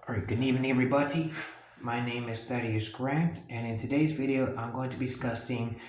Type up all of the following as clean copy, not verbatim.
Alright, good evening everybody. My name is Thaddeus Grant, and in today's video I'm going to be discussing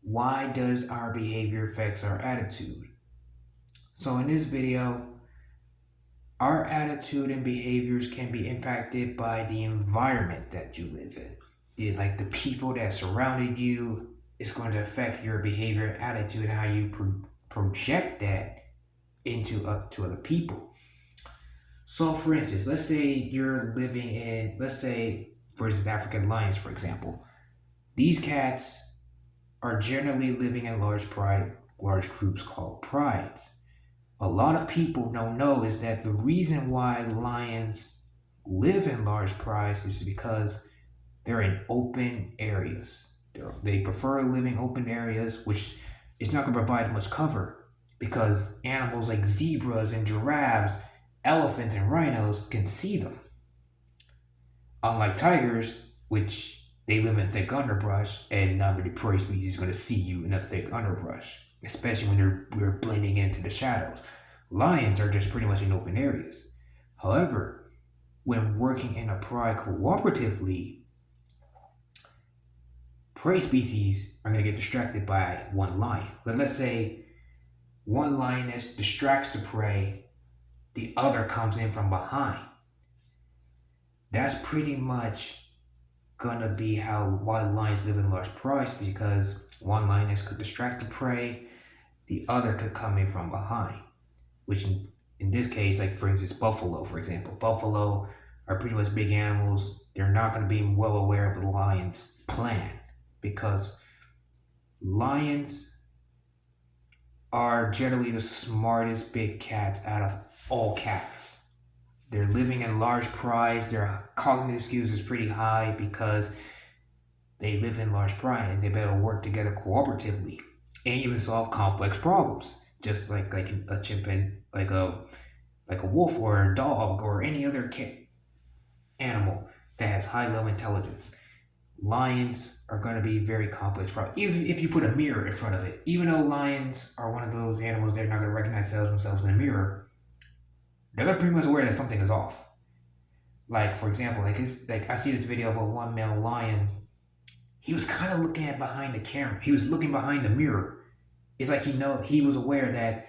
why does our behavior affects our attitude. So in this video, our attitude and behaviors can be impacted by the environment that you live in. The people that surrounded you is going to affect your behavior and attitude and how you project that into to other people. So for instance, let's say you're living in, for instance, African lions, for example. These cats are generally living in large groups called prides. A lot of people don't know is that the reason why lions live in large prides is because they're in open areas. They prefer living open areas, which is not going to provide much cover because animals like zebras and giraffes, elephants and rhinos can see them. Unlike tigers, which they live in thick underbrush and not many prey species is going to see you in a thick underbrush, especially when you're blending into the shadows. Lions are just pretty much in open areas. However, when working in a pride cooperatively, prey species are going to get distracted by one lion. But let's say one lioness distracts the prey, the other comes in from behind. That's pretty much gonna be why lions live in large prides, because one lioness could distract the prey, the other could come in from behind. Which in this case, like for instance, buffalo, for example. Buffalo are pretty much big animals. They're not gonna be well aware of the lion's plan because lions are generally the smartest big cats out of all cats. They're living in large prides. Their cognitive skills is pretty high because they live in large pride and they better work together cooperatively and even solve complex problems, just like a chimpanzee, like a wolf or a dog or any other animal that has high level intelligence. Lions are going to be very complex problems. Even if you put a mirror in front of it, even though lions are one of those animals, they're not going to recognize themselves in a mirror. They're pretty much aware that something is off. Like for example, I see this video of a one male lion. He was kind of looking at behind the camera. He was looking behind the mirror. It's like he was aware that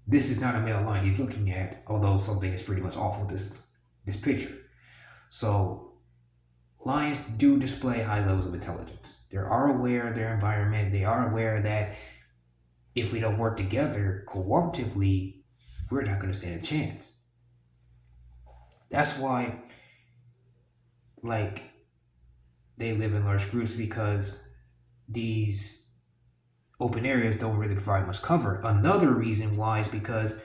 this is not a male lion he's looking at, although something is pretty much off with this picture. So lions do display high levels of intelligence. They are aware of their environment. They are aware that if we don't work together cooperatively, we're not going to stand a chance. That's why, they live in large groups, because these open areas don't really provide much cover. Another reason why is because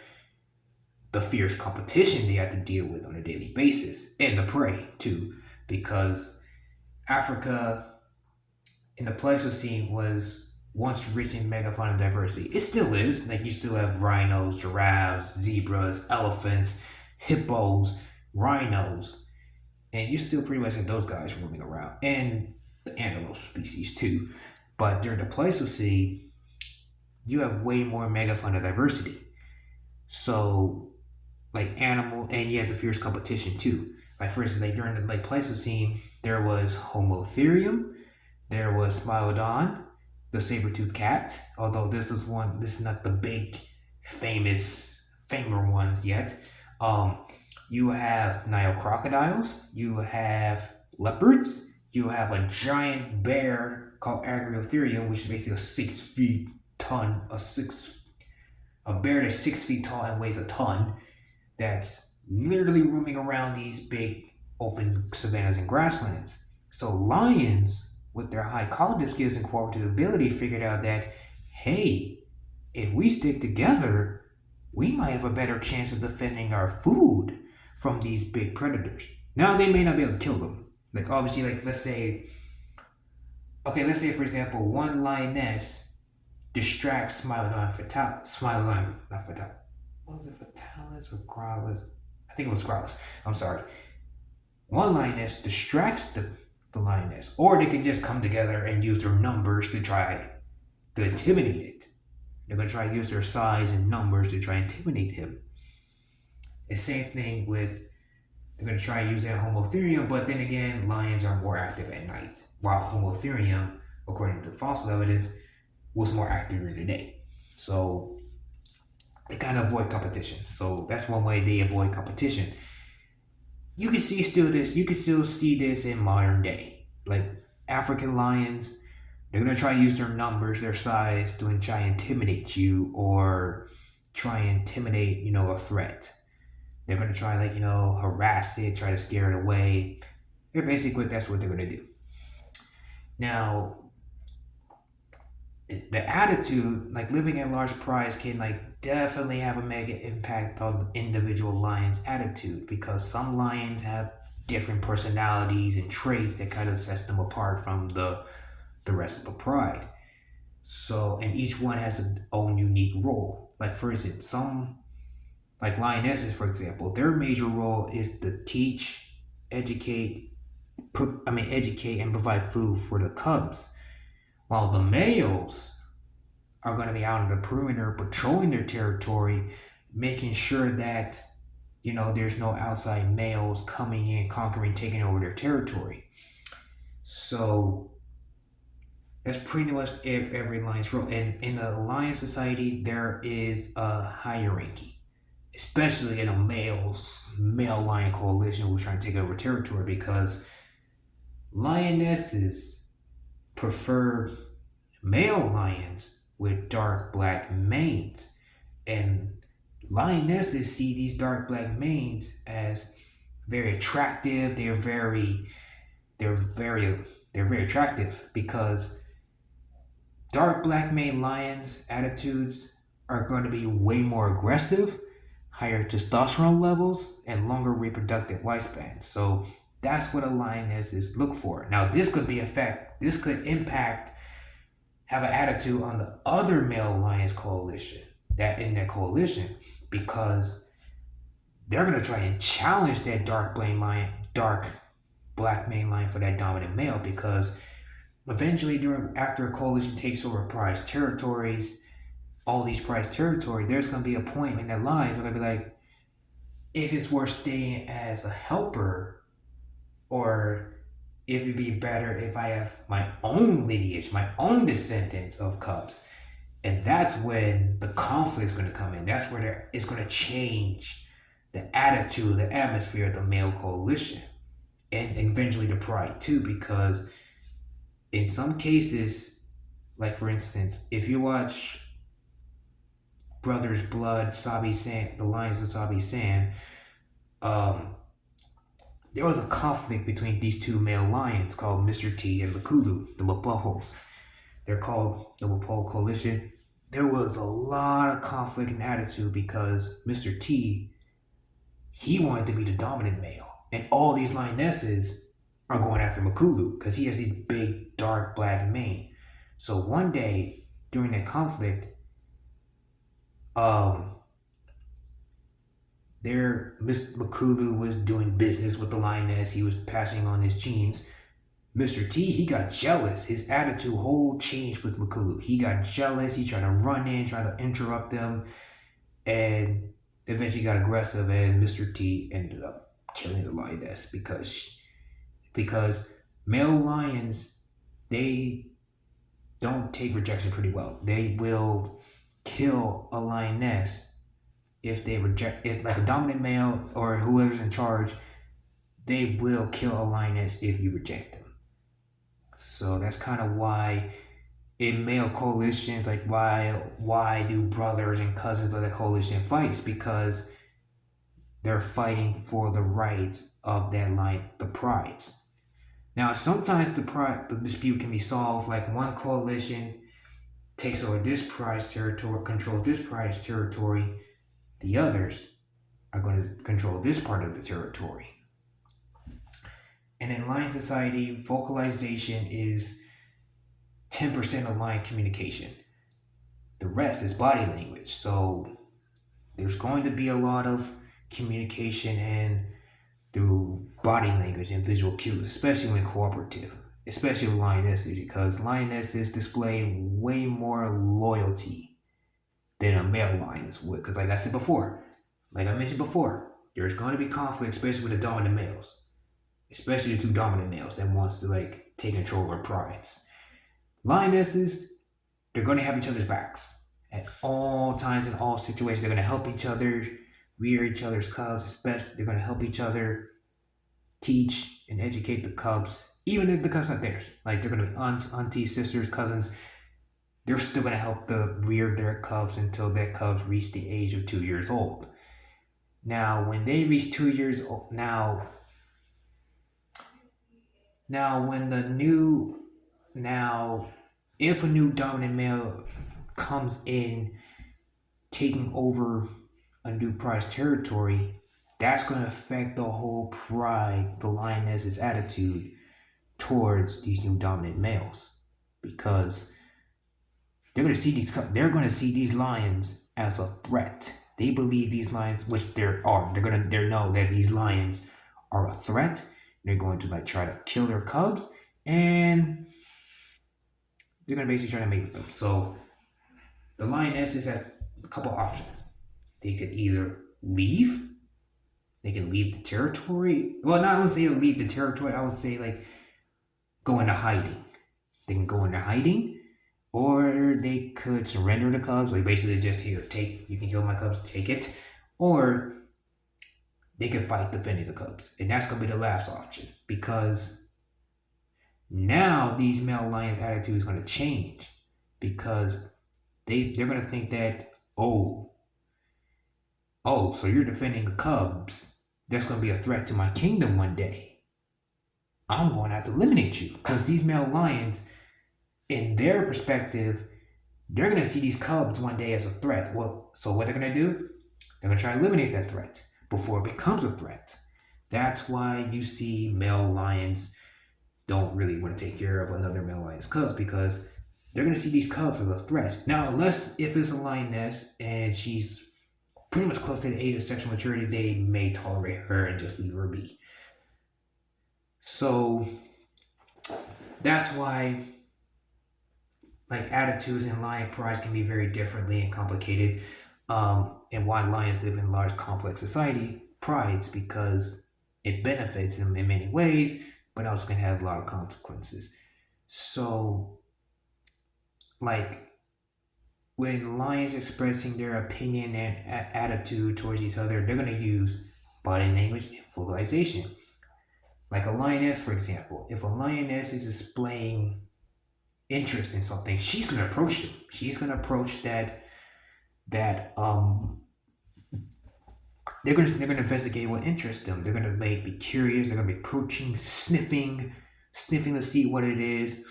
the fierce competition they have to deal with on a daily basis, and the prey too, because Africa in the Pleistocene was once rich in megafauna diversity. It still is. Like you still have rhinos, giraffes, zebras, elephants, hippos, rhinos, and you still pretty much have those guys roaming around, and the antelope species too. But during the Pleistocene, you have way more megafauna diversity. So, and you have the fierce competition too. Like for instance, during the Pleistocene, there was Homotherium, there was Smilodon, the saber-toothed cat, although this is not the big famous ones yet. You have Nile crocodiles, you have leopards, you have a giant bear called Agriotherium, which is basically a bear that's 6 feet tall and weighs a ton, that's literally roaming around these big open savannas and grasslands. So lions, with their high cognitive skills and cooperative ability, figured out that, hey, if we stick together, we might have a better chance of defending our food from these big predators. Now, they may not be able to kill them. Let's say for example, one lioness distracts Smilodon fatalis. What was it, fatalis or growlers? I think it was growlers. I'm sorry. One lioness distracts the lioness, or they can just come together and use their numbers to try to intimidate it. They're going to try to use their size and numbers to try and intimidate him. The same thing with They're going to try and use that Homotherium, but then again, lions are more active at night, while Homotherium, according to fossil evidence, was more active during the day. So they kind of avoid competition. So that's one way they avoid competition. You can see still this. You can still see this in modern day. Like African lions, they're gonna try to use their numbers, their size, to try and intimidate you or try and intimidate, a threat. They're gonna try like harass it, try to scare it away. They're basically that's what they're gonna do. Now, the attitude, like living at large prize, can like definitely have a mega impact on individual lions' attitude because some lions have different personalities and traits that kind of sets them apart from the rest of the pride. So, and each one has its own unique role. Like for instance, some like lionesses, for example, their major role is to teach, educate, educate and provide food for the cubs, while the males are going to be out on the perimeter patrolling their territory, making sure that there's no outside males coming in, conquering, taking over their territory. So that's pretty much every lion's role. And in a lion society, there is a hierarchy, especially in a male lion coalition who's trying to take over territory, because lionesses prefer male lions with dark black manes, and lionesses see these dark black manes as very attractive. They're very attractive because dark black mane lions attitudes are going to be way more aggressive, higher testosterone levels, and longer reproductive lifespans. So that's what a lioness is look for. Now this could impact, have an attitude on the other male lions coalition, that coalition, because they're gonna try and challenge that dark black mane lion for that dominant male, because eventually after a coalition takes over prized territories, all these prized territory, there's gonna be a point in their lives where they're gonna be like, if it's worth staying as a helper, or it would be better if I have my own lineage, my own descendants of cubs. And that's when the conflict is going to come in. That's where it's going to change the attitude, the atmosphere of the male coalition. And eventually the pride too, because in some cases, like for instance, if you watch Brothers Blood, Sabi Sand, The Lions of Sabi Sand, there was a conflict between these two male lions called Mr. T and Makulu, the Mapahos. They're called the Mapaho Coalition. There was a lot of conflict and attitude because Mr. T, he wanted to be the dominant male. And all these lionesses are going after Makulu because he has these big, dark, black mane. So one day, during that conflict, Mr. Makulu was doing business with the lioness. He was passing on his genes. Mr. T, he got jealous. His attitude whole changed with Makulu. He got jealous. He tried to run in, trying to interrupt them, and eventually got aggressive. And Mr. T ended up killing the lioness because male lions, they don't take rejection pretty well. They will kill a lioness if like a dominant male or whoever's in charge, they will kill a lioness if you reject them. So that's kind of why in male coalitions, like why do brothers and cousins of the coalition fight? Because they're fighting for the rights of that lion, the prides. Now sometimes the dispute can be solved, like one coalition takes over this prize territory, controls this prize territory, the others are going to control this part of the territory. And in lion society, vocalization is 10% of lion communication. The rest is body language. So there's going to be a lot of communication and through body language and visual cues, especially when cooperative, especially with lionesses, because lionesses display way more loyalty than a male lioness would. Because like I mentioned before, there's going to be conflict, especially with the dominant males, especially the two dominant males that wants to like take control of prides. Lionesses, they're going to have each other's backs at all times in all situations. They're going to help each other rear each other's cubs, especially they're going to help each other teach and educate the cubs, even if the cubs not theirs. Like they're going to be aunts, aunties, sisters, cousins. They're still going to help rear their cubs until their cubs reach the age of 2 years old. Now, when they reach 2 years old, now when the new, now if a new dominant male comes in taking over a new pride's territory, that's going to affect the whole pride, the lioness's attitude towards these new dominant males, because they're going to see these lions as a threat. They believe these lions, which there are, they know that these lions are a threat. They're going to like try to kill their cubs, and they're going to basically try to mate with them. So the lionesses have a couple options. They could either leave. They can leave the territory. Well, not I would say leave the territory. I would say like go into hiding. They can go into hiding, or they could surrender the cubs. Like basically just here, take. You can kill my cubs, take it, or they could fight defending the cubs, and that's gonna be the last option because now these male lions' attitude is gonna change because they're gonna think that so you're defending the cubs. That's gonna be a threat to my kingdom one day. I'm going to have to eliminate you because these male lions, in their perspective, they're going to see these cubs one day as a threat. Well, so what they're going to do? They're going to try to eliminate that threat before it becomes a threat. That's why you see male lions don't really want to take care of another male lion's cubs because they're going to see these cubs as a threat. Now, unless if it's a lioness and she's pretty much close to the age of sexual maturity, they may tolerate her and just leave her be. So that's why like attitudes and lion prides can be very differently and complicated, and why lions live in large complex society prides because it benefits them in many ways but also can have a lot of consequences. So like when lions expressing their opinion and attitude towards each other, they're going to use body language and vocalization. Like a lioness, for example, if a lioness is displaying interest in something, she's gonna approach them. She's gonna approach that they're gonna investigate what interests them. They're gonna be curious. They're gonna be approaching, sniffing to see what it is,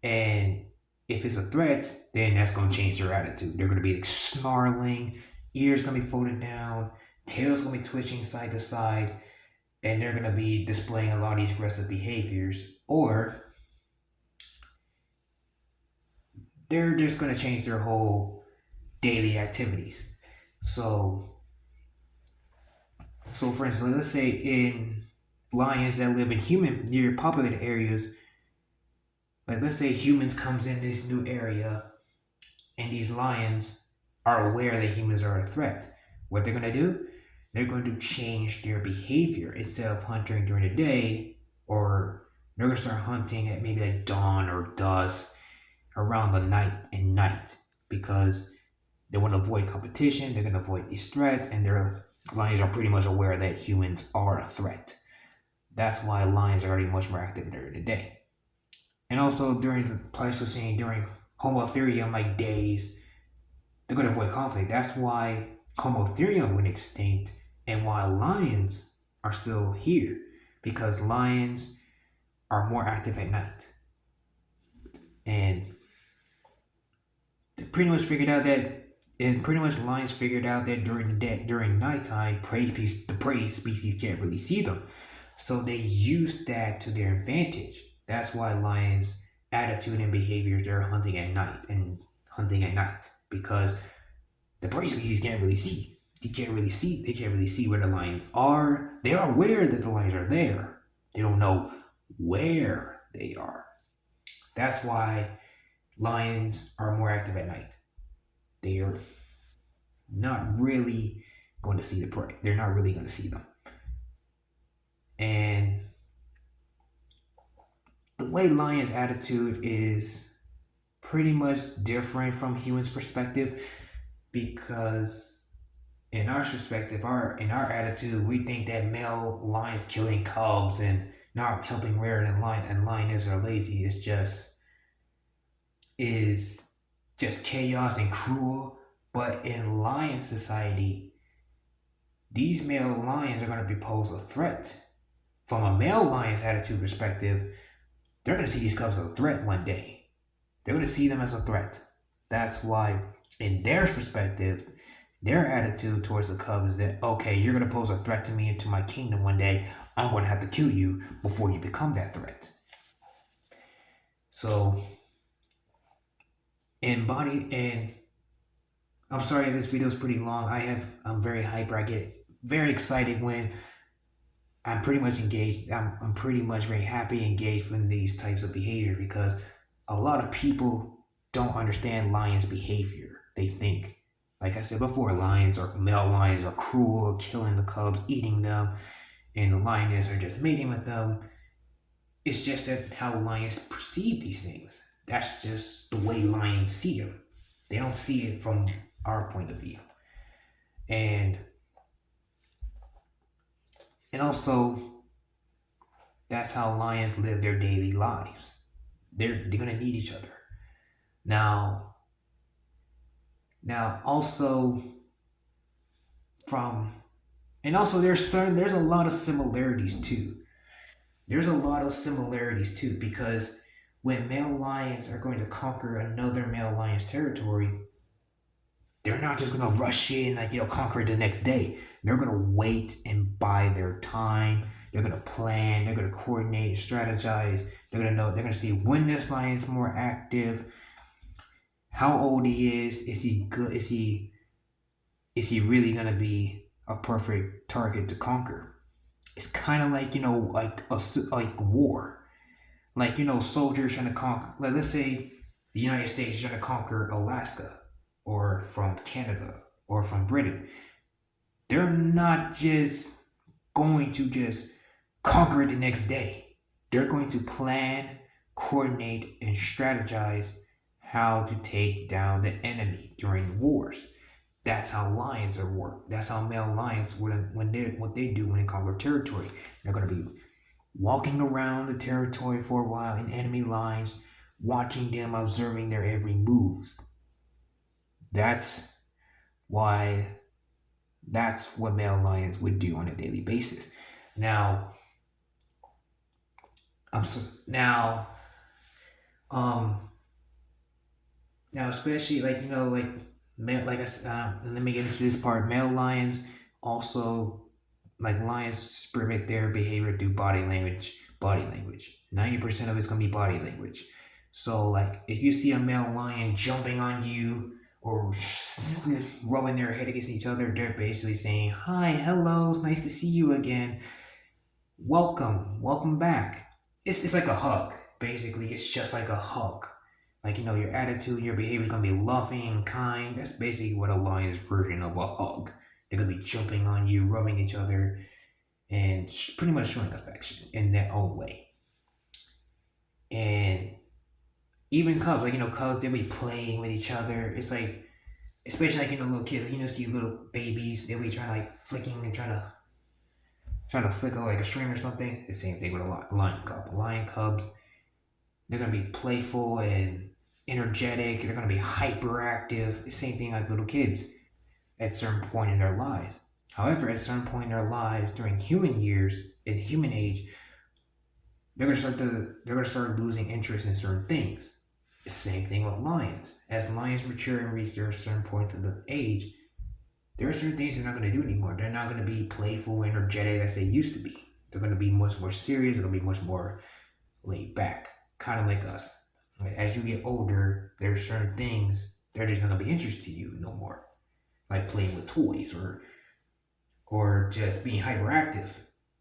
and if it's a threat, then that's gonna change their attitude. They're gonna be like snarling, ears gonna be folded down, tails gonna be twitching side to side, and they're gonna be displaying a lot of these aggressive behaviors, or they're just going to change their whole daily activities. So for instance, let's say in lions that live in near populated areas, like let's say humans comes in this new area and these lions are aware that humans are a threat. What they're going to do? They're going to change their behavior. Instead of hunting during the day, or they're going to start hunting at maybe like dawn or dusk, around the night because they want to avoid competition. They're going to avoid these threats, and their lions are pretty much aware that humans are a threat. That's why lions are already much more active during the day. And also during the Pleistocene, during Homotherium like days, they're going to avoid conflict. That's why Homotherium went extinct and why lions are still here, because lions are more active at night. And pretty much figured out that, and pretty much lions figured out that during nighttime, the prey species can't really see them, so they use that to their advantage. That's why lions' attitude and behavior, they're hunting at night because the prey species can't really see. They can't really see where the lions are. They are aware that the lions are there. They don't know where they are. That's why lions are more active at night. They are not really going to see the prey. They're not really going to see them. And the way lions' attitude is pretty much different from humans' perspective, because in our perspective, in our attitude, we think that male lions killing cubs and not helping rear and lioness are lazy is just chaos and cruel. But in lion society, these male lions are going to pose a threat. From a male lion's attitude perspective, they're going to see these cubs as a threat one day. They're going to see them as a threat. That's why, in their perspective, their attitude towards the cubs is that, okay, you're going to pose a threat to me and to my kingdom one day. I'm going to have to kill you before you become that threat. So, and I'm sorry if this video is pretty long. I'm very hyper. I get very excited when I'm pretty much engaged. I'm pretty much very happy engaged in these types of behavior, because a lot of people don't understand lions' behavior. They think, like I said before, male lions are cruel, killing the cubs, eating them, and the lioness are just mating with them. It's just that how lions perceive these things. That's just the way lions see them. They don't see it from our point of view. And also, that's how lions live their daily lives. They're gonna need each other. Now also from and also there's a lot of similarities too. There's a lot of similarities too, because when male lions are going to conquer another male lion's territory, they're not just gonna rush in conquer it the next day. They're gonna wait and bide their time. They're gonna plan. They're gonna coordinate, strategize. They're gonna see when this lion is more active, how old he is. Is he good? Is he really gonna be a perfect target to conquer? It's kind of like like war, soldiers trying to conquer. Like, let's say the United States is trying to conquer Alaska, or from Canada, or from Britain. They're not just going to just conquer it the next day. They're going to plan, coordinate, and strategize how to take down the enemy during wars. That's how lions are work. That's how male lions, what they do when they conquer territory. They're going to be walking around the territory for a while in enemy lines, watching them, observing their every moves. That's what male lions would do on a daily basis. Now, especially let me get into this part. Male lions also, lions spread their behavior through body language. 90% of it's gonna be body language. So, if you see a male lion jumping on you or rubbing their head against each other, they're basically saying, "Hi, hello, it's nice to see you again. Welcome back." It's like a hug. Basically, it's just like a hug. Your attitude, your behavior is gonna be loving, kind. That's basically what a lion's version of a hug. They're gonna be jumping on you, rubbing each other, and pretty much showing affection in their own way. And even cubs, cubs, they'll be playing with each other. It's like, especially little kids, see little babies, they'll be trying to flicking and trying to flick a string or something. The same thing with a lion cub. Lion cubs, they're gonna be playful and energetic. They're gonna be hyperactive. The same thing like little kids at a certain point in their lives. However, at a certain point in their lives, during human years, in human age, they're gonna start losing interest in certain things. The same thing with lions. As lions mature and reach their certain points of the age, there are certain things they're not going to do anymore. They're not going to be playful, energetic as they used to be. They're going to be much more serious. They're going to be much more laid back, kind of like us. As you get older, there are certain things they're just not going to be interested to you no more, like playing with toys or just being hyperactive,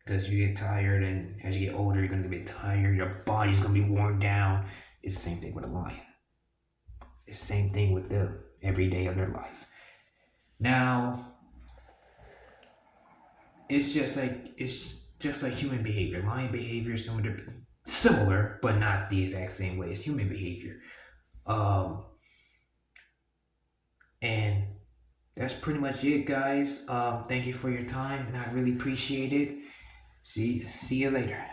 because you get tired, and as you get older, you're going to get tired. Your body's going to be worn down. It's the same thing with a lion. It's the same thing with them every day of their life. Now, it's just like human behavior. Lying behavior is similar, but not the exact same way as human behavior. Um, and that's pretty much it, guys. Thank you for your time, and I really appreciate it. See you later.